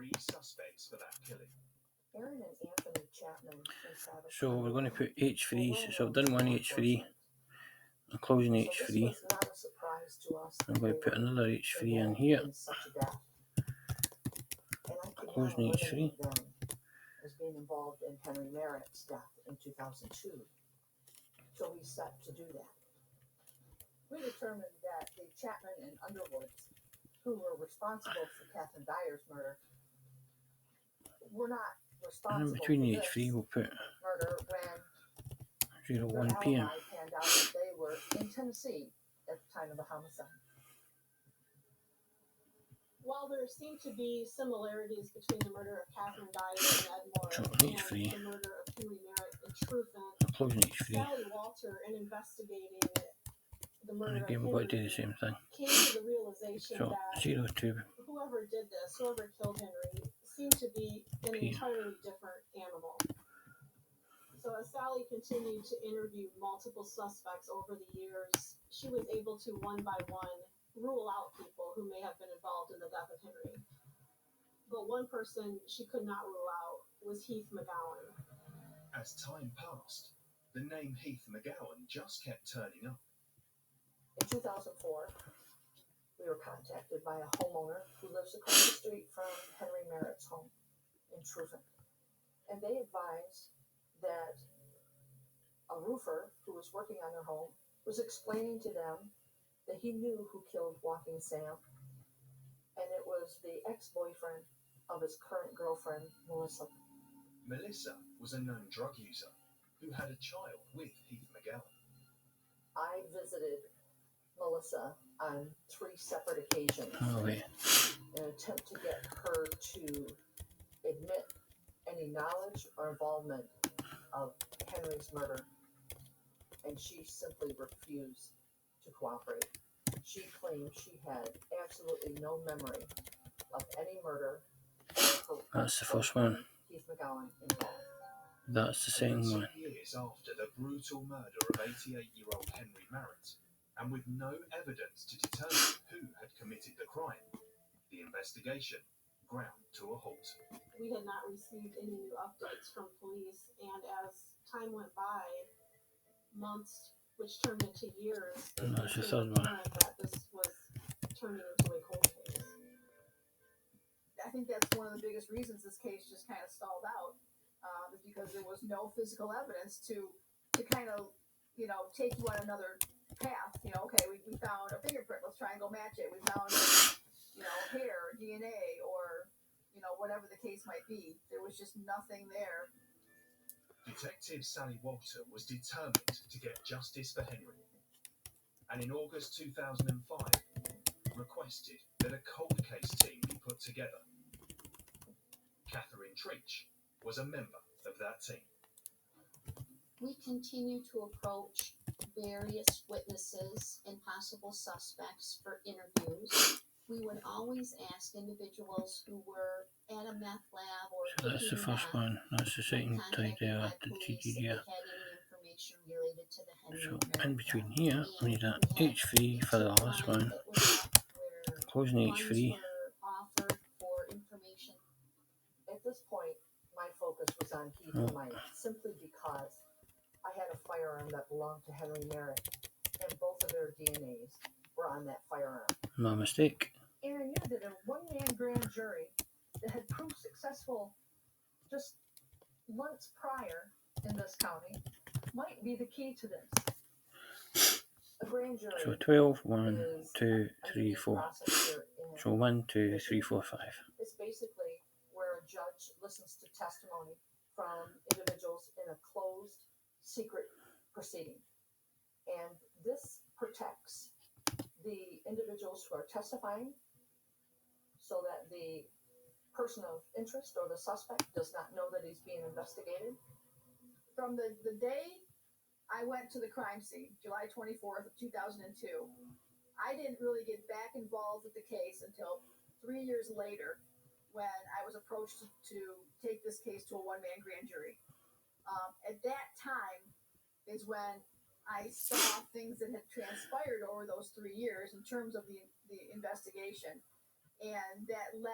three suspects for that killing. Aaron and Anthony Chapman and Travis. So we're going to put H3. So I've done one H3. I'm closing H3. I'm going to put another H3 in here. Closing H3. As being involved in Henry Merritt's death in 2002. So we set to do that. We determined that the Chapman and Underwoods, who were responsible for Catherine Dyer's murder, were not responsible And between for H3 we'll put murder when 01 their PM. alibi panned out that they were in Tennessee at the time of the homicide. While there seem to be similarities between the murder of Catherine Dyer and Ed Morris and the murder of Henry Merritt in Truthant, Sally Walter, in investigating the murder of Henry, do the same thing. came to the realization So that 02 whoever did this, whoever killed Henry, seemed to be an entirely different animal. So as Sally continued to interview multiple suspects over the years, she was able to, one by one, rule out people who may have been involved in the death of Henry. But one person she could not rule out was Heath McGowan. As time passed, the name Heath McGowan just kept turning up. In 2004, we were contacted by a homeowner who lives across the street from Henry Merritt's home in Truthant. And they advised that a roofer who was working on their home was explaining to them that he knew who killed Walking Sam, and it was the ex-boyfriend of his current girlfriend, Melissa. Melissa was a known drug user who had a child with Heath McGowan. I visited Melissa on 3 separate occasions in an attempt to get her to admit any knowledge or involvement of Henry's murder, and she simply refused to cooperate. She claimed she had absolutely no memory of any murder. That's the first one. Heath McGowan involved. That's the second one. 2 years after the brutal murder of 88-year-old Henry Merritt, and with no evidence to determine who had committed the crime, the investigation ground to a halt. We had not received any new updates from police, and as time went by, months, which turned into years, it became apparent that this was turning into a cold case. I think that's one of the biggest reasons this case just kind of stalled out, is because there was no physical evidence to kind of, take you on another path. Okay, we found a fingerprint, let's try and go match it. We found, hair, DNA, or, whatever the case might be. There was just nothing there. Detective Sally Walter was determined to get justice for Henry, and in August 2005 requested that a cold case team be put together. Catherine Treach was a member of that team. We continue to approach various witnesses and possible suspects for interviews. We would always ask individuals who were at a meth lab or so that's the first one. That's the second tied there after the TGDR. So in between here, we need an H3 for the last one. Closing H3. At this point, my focus was on Heath and Mike, simply because I had a firearm that belonged to Henry Merritt, and both of their DNAs were on that firearm. My mistake. Aaron, you did a one-man grand jury that had proved successful just months prior in this county might be the key to this. A grand jury. So 12, 1, 2, 3, 4. So 1, 2, 3, 4, 5. It's basically where a judge listens to testimony from individuals in a closed, secret proceeding. And this protects the individuals who are testifying so that the person of interest or the suspect does not know that he's being investigated. From the day I went to the crime scene, July 24th of 2002, I didn't really get back involved with the case until 3 years later when I was approached to take this case to a one-man grand jury. At that time is when I saw things that had transpired over those 3 years in terms of the investigation. And that led